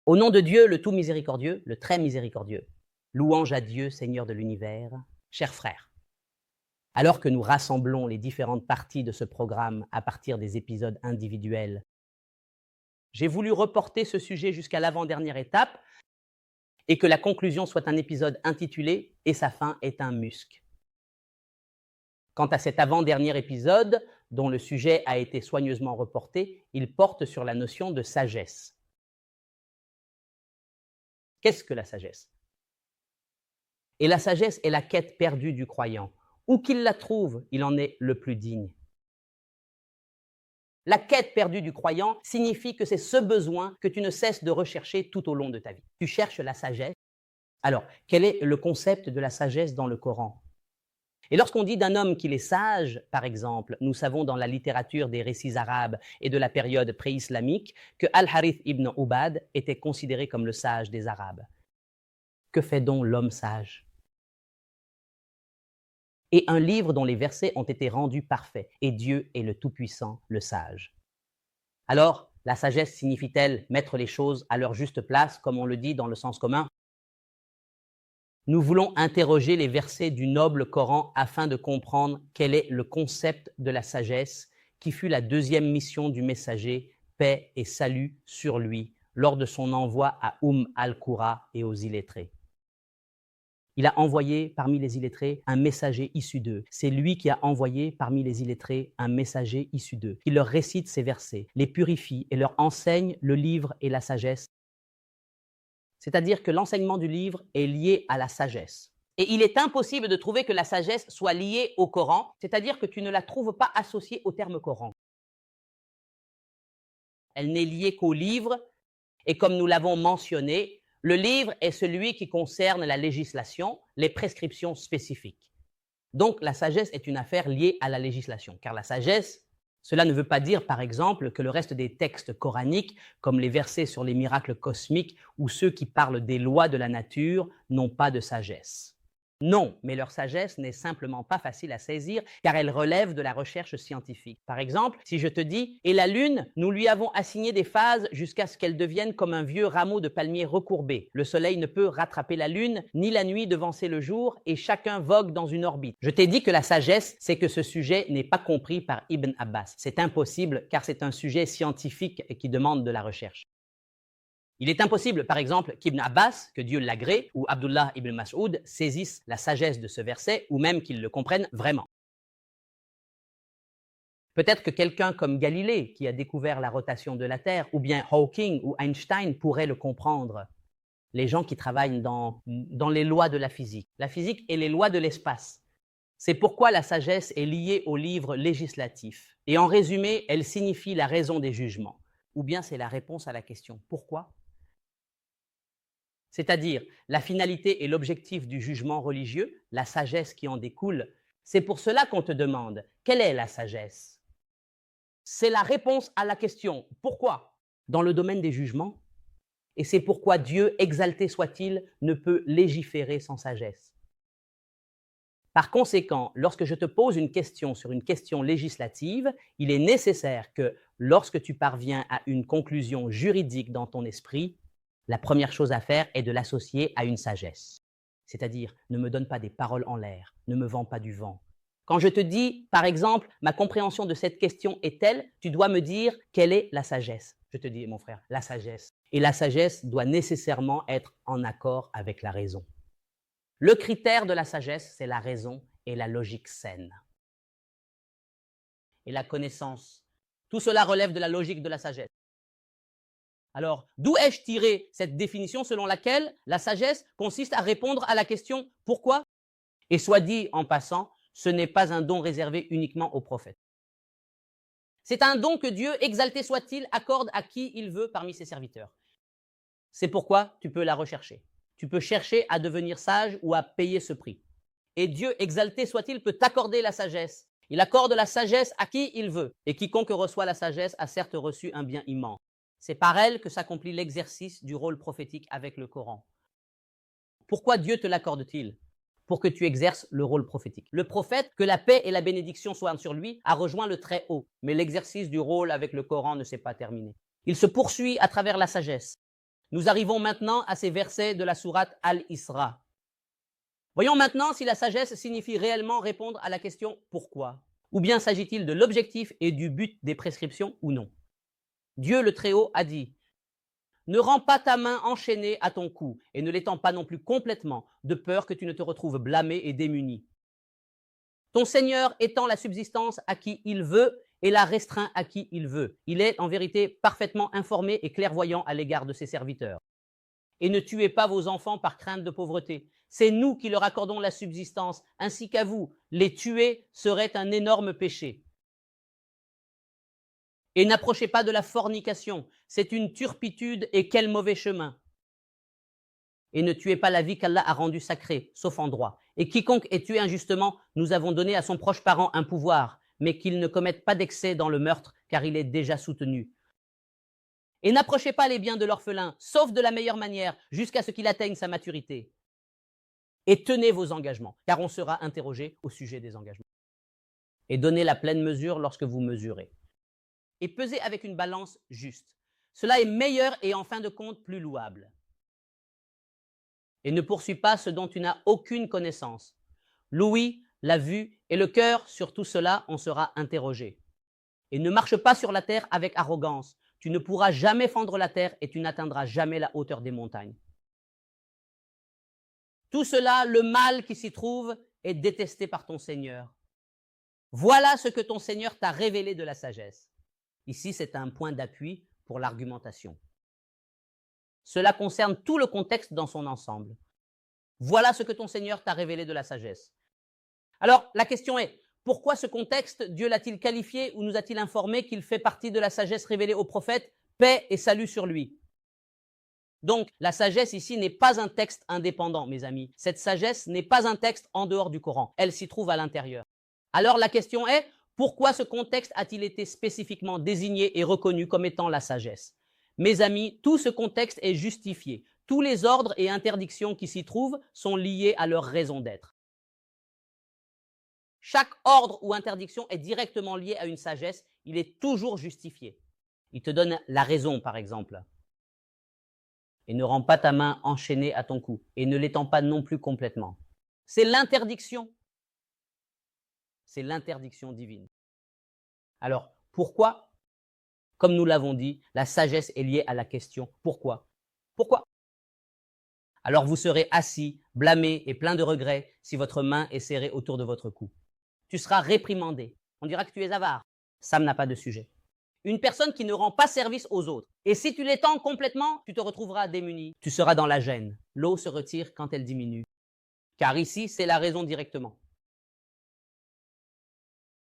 Au nom de Dieu, le tout miséricordieux, le très miséricordieux, louange à Dieu, Seigneur de l'univers, chers frères. Alors que nous rassemblons les différentes parties de ce programme à partir des épisodes individuels, j'ai voulu reporter ce sujet jusqu'à l'avant-dernière étape et que la conclusion soit un épisode intitulé « Et sa fin est un musc ». Quant à cet avant-dernier épisode, dont le sujet a été soigneusement reporté, il porte sur la notion de sagesse. Qu'est-ce que la sagesse? Et la sagesse est la quête perdue du croyant. Où qu'il la trouve, il en est le plus digne. La quête perdue du croyant signifie que c'est ce besoin que tu ne cesses de rechercher tout au long de ta vie. Tu cherches la sagesse. Alors, quel est le concept de la sagesse dans le Coran? Et lorsqu'on dit d'un homme qu'il est sage, par exemple, nous savons dans la littérature des récits arabes et de la période pré-islamique que Al-Harith ibn Ubad était considéré comme le sage des Arabes. Que fait donc l'homme sage? Et un livre dont les versets ont été rendus parfaits, et Dieu est le Tout-Puissant, le sage. Alors, la sagesse signifie-t-elle mettre les choses à leur juste place, comme on le dit dans le sens commun? Nous voulons interroger les versets du noble Coran afin de comprendre quel est le concept de la sagesse qui fut la deuxième mission du messager, paix et salut sur lui, lors de son envoi à al-Qura et aux illettrés. Il a envoyé parmi les illettrés un messager issu d'eux. C'est lui qui a envoyé parmi les illettrés un messager issu d'eux. Il leur récite ces versets, les purifie et leur enseigne le livre et la sagesse. C'est-à-dire que l'enseignement du livre est lié à la sagesse. Et il est impossible de trouver que la sagesse soit liée au Coran, c'est-à-dire que tu ne la trouves pas associée au terme Coran. Elle n'est liée qu'au livre, et comme nous l'avons mentionné, le livre est celui qui concerne la législation, les prescriptions spécifiques. Donc la sagesse est une affaire liée à la législation, car la sagesse, cela ne veut pas dire, par exemple, que le reste des textes coraniques, comme les versets sur les miracles cosmiques ou ceux qui parlent des lois de la nature, n'ont pas de sagesse. Non, mais leur sagesse n'est simplement pas facile à saisir, car elle relève de la recherche scientifique. Par exemple, si je te dis « Et la Lune, nous lui avons assigné des phases jusqu'à ce qu'elle devienne comme un vieux rameau de palmier recourbé. Le Soleil ne peut rattraper la Lune, ni la nuit devancer le jour, et chacun vogue dans une orbite. » Je t'ai dit que la sagesse, c'est que ce sujet n'est pas compris par Ibn Abbas. C'est impossible, car c'est un sujet scientifique qui demande de la recherche. Il est impossible, par exemple, qu'Ibn Abbas, que Dieu l'agrée, ou Abdullah ibn Mas'ud saisissent la sagesse de ce verset, ou même qu'ils le comprennent vraiment. Peut-être que quelqu'un comme Galilée, qui a découvert la rotation de la Terre, ou bien Hawking ou Einstein pourrait le comprendre. Les gens qui travaillent dans les lois de la physique et les lois de l'espace. C'est pourquoi la sagesse est liée au livre législatif. Et en résumé, elle signifie la raison des jugements. Ou bien c'est la réponse à la question « Pourquoi ?» C'est-à-dire la finalité et l'objectif du jugement religieux, la sagesse qui en découle. C'est pour cela qu'on te demande « Quelle est la sagesse ?» C'est la réponse à la question « Pourquoi ?» dans le domaine des jugements. Et c'est pourquoi Dieu, exalté soit-il, ne peut légiférer sans sagesse. Par conséquent, lorsque je te pose une question sur une question législative, il est nécessaire que, lorsque tu parviens à une conclusion juridique dans ton esprit, la première chose à faire est de l'associer à une sagesse. C'est-à-dire, ne me donne pas des paroles en l'air, ne me vends pas du vent. Quand je te dis, par exemple, ma compréhension de cette question est telle, tu dois me dire quelle est la sagesse. Je te dis, mon frère, la sagesse. Et la sagesse doit nécessairement être en accord avec la raison. Le critère de la sagesse, c'est la raison et la logique saine. Et la connaissance. Tout cela relève de la logique de la sagesse. Alors, d'où ai-je tiré cette définition selon laquelle la sagesse consiste à répondre à la question « Pourquoi ?» Et soit dit en passant, ce n'est pas un don réservé uniquement aux prophètes. C'est un don que Dieu, exalté soit-il, accorde à qui il veut parmi ses serviteurs. C'est pourquoi tu peux la rechercher. Tu peux chercher à devenir sage ou à payer ce prix. Et Dieu, exalté soit-il, peut t'accorder la sagesse. Il accorde la sagesse à qui il veut. Et quiconque reçoit la sagesse a certes reçu un bien immense. C'est par elle que s'accomplit l'exercice du rôle prophétique avec le Coran. Pourquoi Dieu te l'accorde-t-il? Pour que tu exerces le rôle prophétique. Le prophète, que la paix et la bénédiction soient sur lui, a rejoint le Très-Haut. Mais l'exercice du rôle avec le Coran ne s'est pas terminé. Il se poursuit à travers la sagesse. Nous arrivons maintenant à ces versets de la sourate Al-Isra. Voyons maintenant si la sagesse signifie réellement répondre à la question « Pourquoi ?» ou bien s'agit-il de l'objectif et du but des prescriptions ou non. Dieu le Très-Haut a dit « Ne rends pas ta main enchaînée à ton cou et ne l'étends pas non plus complètement, de peur que tu ne te retrouves blâmé et démuni. Ton Seigneur étend la subsistance à qui il veut et la restreint à qui il veut. Il est en vérité parfaitement informé et clairvoyant à l'égard de ses serviteurs. Et ne tuez pas vos enfants par crainte de pauvreté. C'est nous qui leur accordons la subsistance, ainsi qu'à vous. Les tuer serait un énorme péché. Et n'approchez pas de la fornication, c'est une turpitude et quel mauvais chemin. Et ne tuez pas la vie qu'Allah a rendue sacrée, sauf en droit. Et quiconque est tué injustement, nous avons donné à son proche parent un pouvoir, mais qu'il ne commette pas d'excès dans le meurtre, car il est déjà soutenu. Et n'approchez pas les biens de l'orphelin, sauf de la meilleure manière, jusqu'à ce qu'il atteigne sa maturité. Et tenez vos engagements, car on sera interrogé au sujet des engagements. Et donnez la pleine mesure lorsque vous mesurez. Et pesez avec une balance juste. Cela est meilleur et en fin de compte plus louable. Et ne poursuis pas ce dont tu n'as aucune connaissance. L'ouïe, la vue et le cœur, sur tout cela, on sera interrogé. Et ne marche pas sur la terre avec arrogance. Tu ne pourras jamais fendre la terre et tu n'atteindras jamais la hauteur des montagnes. Tout cela, le mal qui s'y trouve, est détesté par ton Seigneur. Voilà ce que ton Seigneur t'a révélé de la sagesse. Ici, c'est un point d'appui pour l'argumentation. Cela concerne tout le contexte dans son ensemble. Voilà ce que ton Seigneur t'a révélé de la sagesse. Alors, la question est, pourquoi ce contexte, Dieu l'a-t-il qualifié ou nous a-t-il informé qu'il fait partie de la sagesse révélée au prophète, paix et salut sur lui? Donc, la sagesse ici n'est pas un texte indépendant, mes amis. Cette sagesse n'est pas un texte en dehors du Coran. Elle s'y trouve à l'intérieur. Alors, la question est, pourquoi ce contexte a-t-il été spécifiquement désigné et reconnu comme étant la sagesse? Mes amis, tout ce contexte est justifié. Tous les ordres et interdictions qui s'y trouvent sont liés à leur raison d'être. Chaque ordre ou interdiction est directement lié à une sagesse. Il est toujours justifié. Il te donne la raison, par exemple. Et ne rends pas ta main enchaînée à ton cou. Et ne l'étends pas non plus complètement. C'est l'interdiction. C'est l'interdiction divine. Alors, pourquoi? Comme nous l'avons dit, la sagesse est liée à la question « Pourquoi ?» Pourquoi? Alors vous serez assis, blâmé et plein de regrets si votre main est serrée autour de votre cou. Tu seras réprimandé. On dira que tu es avare. Ça n'a pas de sujet. Une personne qui ne rend pas service aux autres. Et si tu l'étends complètement, tu te retrouveras démuni. Tu seras dans la gêne. L'eau se retire quand elle diminue. Car ici, c'est la raison directement.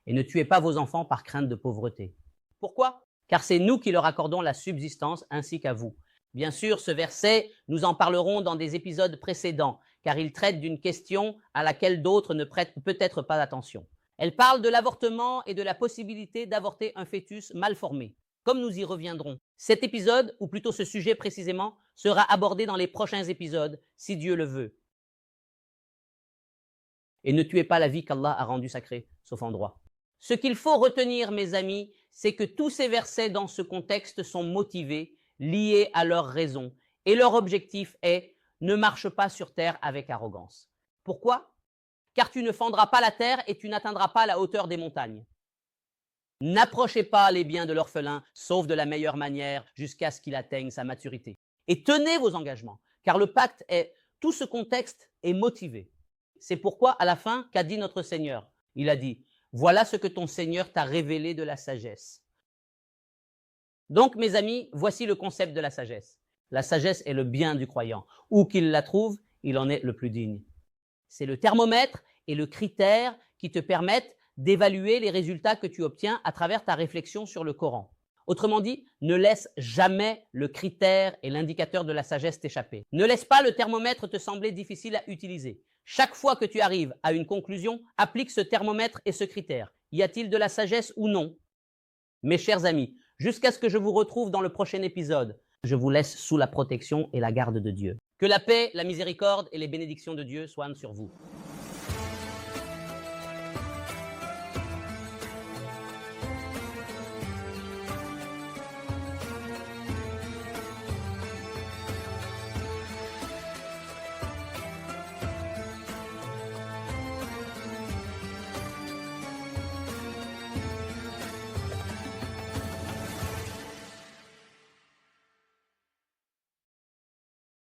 Et ne tuez pas vos enfants par crainte de pauvreté. Pourquoi? Car c'est nous qui leur accordons la subsistance ainsi qu'à vous. Bien sûr, ce verset, nous en parlerons dans des épisodes précédents, car il traite d'une question à laquelle d'autres ne prêtent peut-être pas attention. Elle parle de l'avortement et de la possibilité d'avorter un fœtus mal formé. Comme nous y reviendrons, cet épisode, ou plutôt ce sujet précisément, sera abordé dans les prochains épisodes, si Dieu le veut. Et ne tuez pas la vie qu'Allah a rendue sacrée, sauf en droit. Ce qu'il faut retenir, mes amis, c'est que tous ces versets dans ce contexte sont motivés, liés à leur raison. Et leur objectif est « ne marche pas sur terre avec arrogance ». Pourquoi? Car tu ne fendras pas la terre et tu n'atteindras pas la hauteur des montagnes. N'approchez pas les biens de l'orphelin, sauf de la meilleure manière, jusqu'à ce qu'il atteigne sa maturité. Et tenez vos engagements, car le pacte est… Tout ce contexte est motivé. C'est pourquoi, à la fin, qu'a dit notre Seigneur? Il a dit « Voilà ce que ton Seigneur t'a révélé de la sagesse ». Donc, mes amis, voici le concept de la sagesse. La sagesse est le bien du croyant. Où qu'il la trouve, il en est le plus digne. C'est le thermomètre et le critère qui te permettent d'évaluer les résultats que tu obtiens à travers ta réflexion sur le Coran. Autrement dit, ne laisse jamais le critère et l'indicateur de la sagesse t'échapper. Ne laisse pas le thermomètre te sembler difficile à utiliser. Chaque fois que tu arrives à une conclusion, applique ce thermomètre et ce critère. Y a-t-il de la sagesse ou non? Mes chers amis, jusqu'à ce que je vous retrouve dans le prochain épisode, je vous laisse sous la protection et la garde de Dieu. Que la paix, la miséricorde et les bénédictions de Dieu soient sur vous.